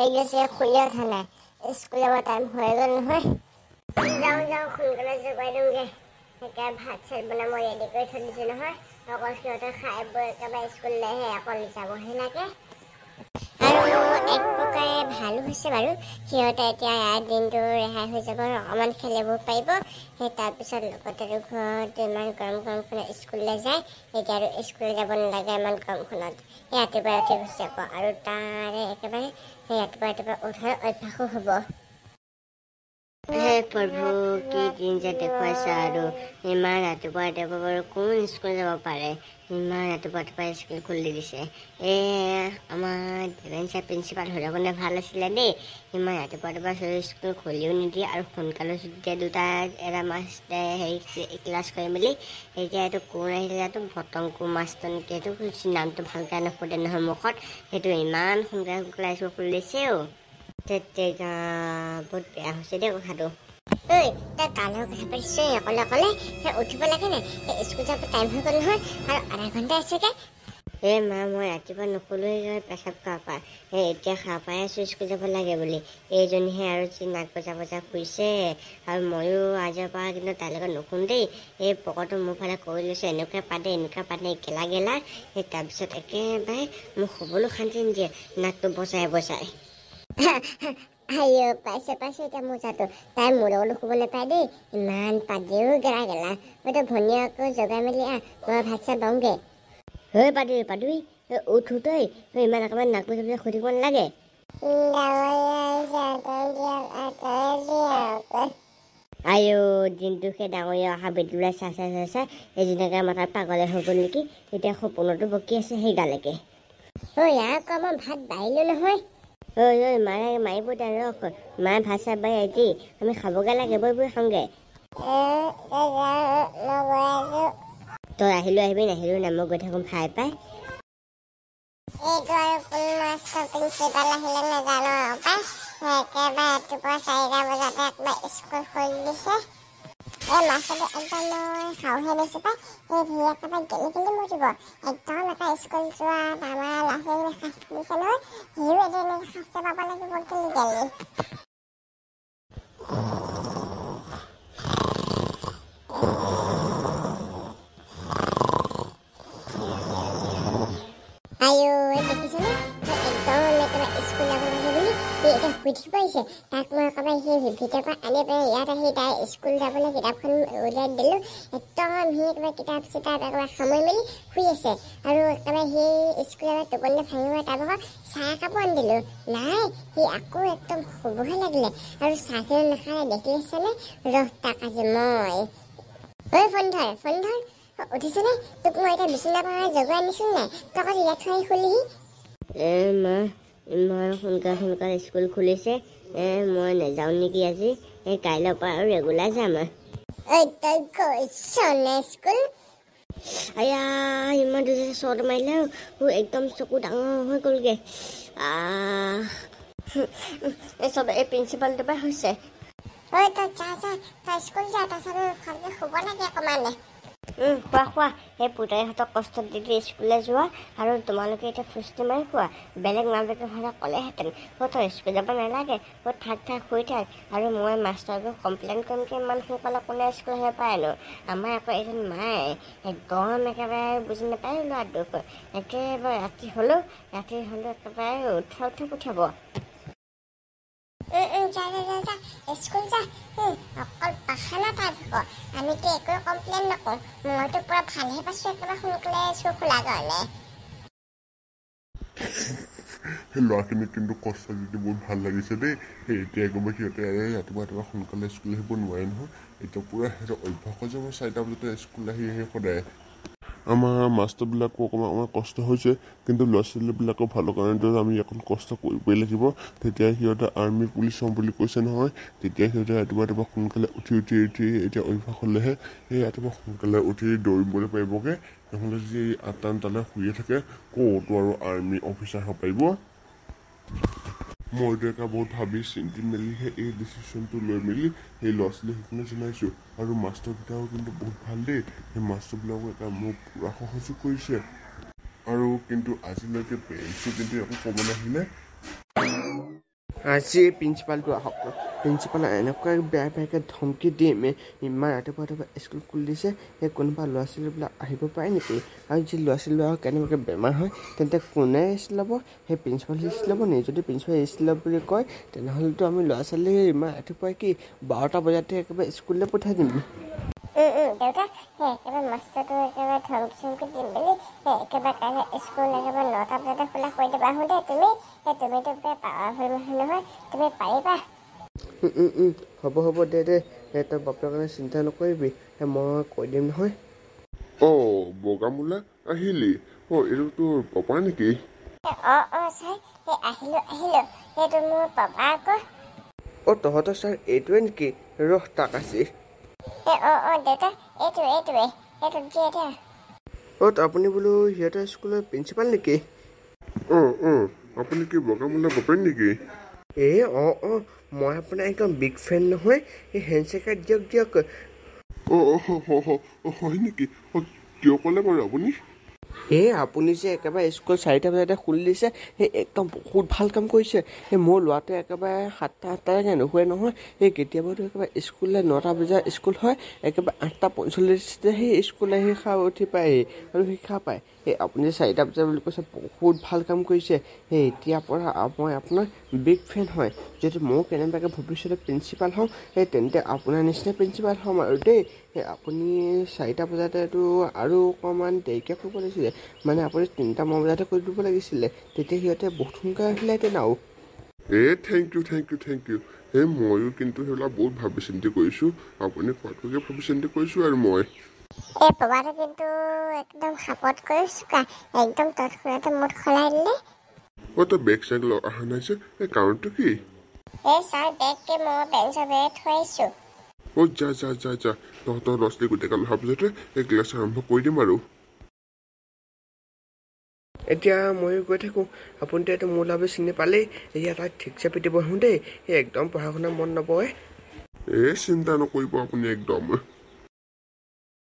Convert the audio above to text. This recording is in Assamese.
এই গেছে খুলিয়া থানা স্কুল যাব টাইম হৈ গ'ল নহয় যাওঁ সোনকালে জগাই দিওঁগে ভাত চাত বনাই মই ৰেডি কৰি থৈ দিছোঁ নহয় অকল সিহঁতে খাই বৈ একেবাৰে স্কুললৈহে অকল যাবহে লাগে আৰু এক প্ৰকাৰে ভালো হৈছে বাৰু সিহঁতে এতিয়া দিনটো ৰেহাই হৈ যাব অকণমান খেলিব পাৰিব সেই তাৰপিছত লগতে ঘৰত ইমান গৰমখনত স্কুললৈ যায় এতিয়া আৰু স্কুললৈ যাব নালাগে ইমান গৰমখনত সেই ৰাতিপুৱা উঠি গুচি যাব আৰু তাৰে একেবাৰে সেই ৰাতিপুৱা উঠাৰ অভ্যাসো হ'ব হে প্ৰভু কি দিন যে দেখুৱাইছে আৰু ইমান ৰাতিপুৱা বাৰু কোন স্কুল যাব পাৰে ইমান ৰাতিপুৱা স্কুল খুলি দিছে আমাৰ দেৱেঞ্চাৰ প্ৰিন্সিপাল হৈ থাকোঁতে ভাল আছিলে দেই ইমান ৰাতিপুৱা স্কুল খুলিও নিদিয়ে আৰু সোনকালে ছুটি দুটা এটা মাষ্টে হেৰি ক্লাছ কৰি মেলি এতিয়া এইটো কোন আহিলে ভটংকু মাষ্টৰ নেকি এইটো নামটো ভালকৈ নুসুধে নহয় মুখত সেইটো ইমান সোনকালে স্কুল খুলি দিছেও তেতিয়া বহুত বেয়া হৈছে দেই কথাটো ঐ তই কালৰ কথা পাতিছ অকলে সেই উঠিব লাগে নাই সেই স্কুল যাব টাইম হৈ গ'ল নহয় আৰু আধা ঘণ্টা আছেগৈ মা মই ৰাতিপুৱা নুশুলোৱেই পেচাব খাব পা এতিয়া খাব পাই আছোঁ স্কুল যাব লাগে বুলি এইজনীহে আৰু যি নাক বজা শুইছে আৰু ময়ো আজিৰ পৰা কিন্তু তাইৰ লগত নুশুন দেই এই পকৰটো মোৰ ফালে কৰি লৈছে এনেকুৱা পাতে গেলা সেই তাৰপিছত একেবাৰে মোক শুবলৈ শান্তি নিদিয়ে নাকটো বচাই আইঅ পাইছে এতিয়া মোজাটো তাই মোৰ লগত শুবলৈ পাই দেই ইমান পাদিও গেলা মইতো ভনীয়েকো জগাই মেলি মই ভাত চাত বওঁগে পাদুই উঠ তই ইমান অকণমান নাক বজাবলৈ শুই থাকিব নালাগে আইঅ দিনটো সেই ডাঙৰীয়া অহা বেটুলাই চাই এজনীকে মাথাত পাগলে হৈ গ'ল নেকি এতিয়া সপোনতো বকি আছে সেই গালেকে আকৌ মই ভাত বাঢ়িলোঁ নহয় মায়ে মাৰিব দে ৰখ মায়ে ভাত চাত বাঢ়ি আহিছি আমি খাবগে লাগে বৈ খাওঁগে তই আহিবি নাহিলোঁ নাই মই গৈ থাকোঁ খাই পাই এইটো আৰু কোন মাষ্টৰ প্ৰিন্সিপাল আহিলে নাজানো একেবাৰে ৰাতিপুৱা 4টা বজাতে একেবাৰে স্কুল খুলি দিছে মাষ্টৰটো একদম মই খাওঁহে দিছোঁ পাই সি একেবাৰে গেলি মৰিব একদম এটা স্কুল যোৱা আমাৰ ল'ৰা ছোৱালীক শাস্তি দিছে নহয় সিও এদিন শাস্তি পাব লাগিব গেলি দেখিছনে একদম একেবাৰে স্কুল যাব লাগে বুলি সি এতিয়া শুই থাকিব আহিছে তাক মই একেবাৰে সেই ভিতৰৰ পৰা আনি পেলাই ইয়াত আহি তাই স্কুল যাবলৈ কিতাপখন উলিয়াই দিলোঁ একদম সি একেবাৰে কিতাপ চিতাপ একেবাৰে সামৰি মেলি শুই আছে আৰু একেবাৰে সেই স্কুলত টোপনিতে ভাঙিব তাৰপৰা চাহ একাপো আনি দিলোঁ নাই সি আকৌ একদম শুবহে লাগিলে আৰু চাহখিনি নাখালে দেখিছেনে ৰহ তাক আজি মই ফোন ধৰ উঠিছেনে তোক মই এতিয়া বিচনা পৰা জগাই আনিছোঁ নাই তই আকৌ ইয়াত থৈ শুলিহি মা ইমান সোনকালে স্কুল খুলিছে মই নাযাওঁ নেকি আজি কাইলৈৰ পৰা আৰু ৰেগুলাৰ যাম তই গৈছনে স্কুল ইমান চৰ্ট মাৰিলে একদম চকু ডাঙৰ হৈ গ'লগে চব এই প্ৰিন্সিপালটোৰ পৰা হৈছে তই স্কুল যা তাৰপিছত ভালকৈ শুব লাগে অকণমান খোৱা সেই পুতাইহঁতক কষ্ট দি স্কুললৈ যোৱা আৰু তোমালোকে এতিয়া ফুষ্টি মাৰি খোৱা বেলেগ মানুহকে ভাড়া ক'লেহেঁতেন তই স্কুল যাব নালাগে থাক শুই থাক আৰু মই মাষ্টৰক কমপ্লেইন কৰিমকৈ ইমান সোনকালে কোনে স্কুল আহিব পাৰেনো আমাৰ আকৌ এজন মায়ে একদম একেবাৰে বুজি নাপায় ল'ৰাটোক একেবাৰে ৰাতি হ'লেও একেবাৰে উঠা পঠিয়াব স্কুল যা অকল পাখানা তাত হ'ব আমিতো একো কমপ্লেইন নকৰোঁ মইতো পুৰা ভালহে পাইছোঁ একেবাৰে সোনকালে স্কুল খোলা কাৰণে সেই ল'ৰাখিনিক কিন্তু কষ্ট দি বহুত ভাল লাগিছে দেই এতিয়া একেবাৰে সিহঁতে ৰাতিপুৱা সোনকালে স্কুল আহিব নোৱাৰে নহয় এতিয়া পূৰা সিহঁতৰ অভ্যাস যে মই 4টা বজাতে স্কুল আহি সদায় আমাৰ মাষ্টৰবিলাকো অকণমান কষ্ট হৈছে কিন্তু ল'ৰা ছোৱালীবিলাকৰ ভালৰ কাৰণেতো আমি অকণ কষ্ট কৰিবই লাগিব তেতিয়া সিহঁতে আৰ্মি পুলিচ হ'ম বুলি কৈছে নহয় তেতিয়া সিহঁতে ৰাতিপুৱা সোনকালে উঠি এতিয়া অভ্যাস হ'লেহে সেই ৰাতিপুৱা সোনকালে উঠি দৌৰিবলৈ পাৰিবগৈ নহ'লে যদি 8টা 9টালৈ শুয়ে থাকে ক'তো আৰু আৰ্মি অফিচাৰ হ'ব পাৰিব মইতো বহুত ভাবি চিন্তি মেলিহে এই ডিচিশ্যনটো লৈ মেলি সেই ল'ৰা ছোৱালীখিনিক জনাইছোঁ আৰু মাষ্টৰকেইটাও কিন্তু বহুত ভাল দেই সেই মাষ্টৰবিলাকো মোক পুৰা সহযোগ কৰিছে আৰু কিন্তু আজিলৈকে পেৰেণ্টছে কিন্তু একো ক'ব নাহিলে আজি প্ৰিন্সিপালটো আহক প্ৰিন্সিপালে এনেকুৱা বেয়াকৈ ধমকি দি ইমান ৰাতিপুৱা স্কুল খুলি দিছে সেই কোনোবা ল'ৰা ছোৱালীবিলাক আহিব পাৰে নেকি আৰু যি ল'ৰা ছোৱালীবিলাকৰ কেনেবাকৈ বেমাৰ হয় তেন্তে কোনে ৰেষ্ট ল'ব সেই প্ৰিন্সিপাল ৰেষ্ট ল'ব নি যদি প্ৰিন্সিপাল ৰেষ্ট ল'ব বুলি কয় তেনেহ'লেতো আমি ল'ৰা ছোৱালী ইমান ৰাতিপুৱাই কি 12টা বজাতে একেবাৰে স্কুললৈ পঠাই দিম দেউতা সেই একেবাৰে মাষ্টৰটো একেবাৰে ধমকি চমকি দিম বুলি একেবাৰে কাইলৈ স্কুল একেবাৰে 9টা বজাতে খোলা কৰি দিবা আহোঁ দেই তুমিতো পাৱাৰফুল মানুহ নহয় তুমি পাৰিবা হ'ব দে তই বাপেৰ কাৰণে চিন্তা নকৰিবি মই কৈ দিম নহয় বগামূলা আহিলি এইটো তোৰ পাপা নেকি ছাৰ সেই আহিলোঁ সেইটো মোৰ পাপা আকৌ তহঁতৰ ছাৰ এইটোৱে নেকি ৰহ তাক আছে দেউতা এইটোৱে আপুনি বোলো সিহঁতৰ স্কুলৰ প্ৰিন্সিপাল নেকি আপুনি কি বগামূলা বাপেক নেকি মই আপোনাৰ একদম বিগ ফেন নহয় এই হেণ্ডশ্বেকাৰ দিয়ক হয় নেকি কিয় ক'লে বাৰু আপুনি আপুনি যে একেবাৰে স্কুল 4টা বজাতে খুলি দিছে সেই একদম বহুত ভাল কাম কৰিছে সেই মোৰ ল'ৰাটোৱে একেবাৰে 7টা 8টালৈকে নুশুৱে নহয় সেই কেতিয়াবাতো একেবাৰে স্কুললৈ 9টা বজাৰ স্কুল হয় একেবাৰে 8টা 45 সেই স্কুল আহি উঠি পায় আৰু শিক্ষা পায় সেই আপুনি 4টা বজা বুলি কৈছে বহুত ভাল কাম কৰিছে সেই এতিয়াৰ পৰা মই আপোনাৰ বিগ ফেন হয় যদি মই কেনেবাকৈ ভৱিষ্যতে প্ৰিন্সিপাল হওঁ সেই তেন্তে আপোনাৰ নিচিনা প্ৰিন্সিপাল হ'ম আৰু দেই সেই আপুনি 4টা বজাতেতো আৰু অকণমান দেৰিকৈ কৰিব লাগিছিলে মানে আপুনি 3টা বজাতে কৰি দিব লাগিছিলে তেতিয়া সিহঁতে বহুত সোনকালে আহিলেহেঁতেন আৰু থেংক ইউ ময়ো কিন্তু সেইবিলাক বহুত ভাবি চিন্তি কৰিছোঁ আপুনি কোৱাটোকে ভাবি চিন্তি কৰিছোঁ আৰু মই পাপাটো কিন্তু একদম সাপত কৰি চোকা একদম তৎক্ষণাতে মুঠ সলাই দিলে তই বেগ চেগ অহা নাই যে এই কাৰণটো কি ছাৰ বেগকে মই বেঞ্চৰ বেগত থৈ আহিছোঁ যা তহঁতৰ ল'ৰা ছোৱালী গোটেইগাল অহাৰ পিছতে এই ক্লাছ আৰম্ভ কৰি দিম আৰু এতিয়া ময়ো গৈ থাকোঁ আপুনিতো এইটো মোৰ লাভে চিনি পালেই এতিয়া তাক ঠিকছে পিটিব আহোঁ দেই সেই একদম পঢ়া শুনা মন নবহে চিন্তা নকৰিব আপুনি একদম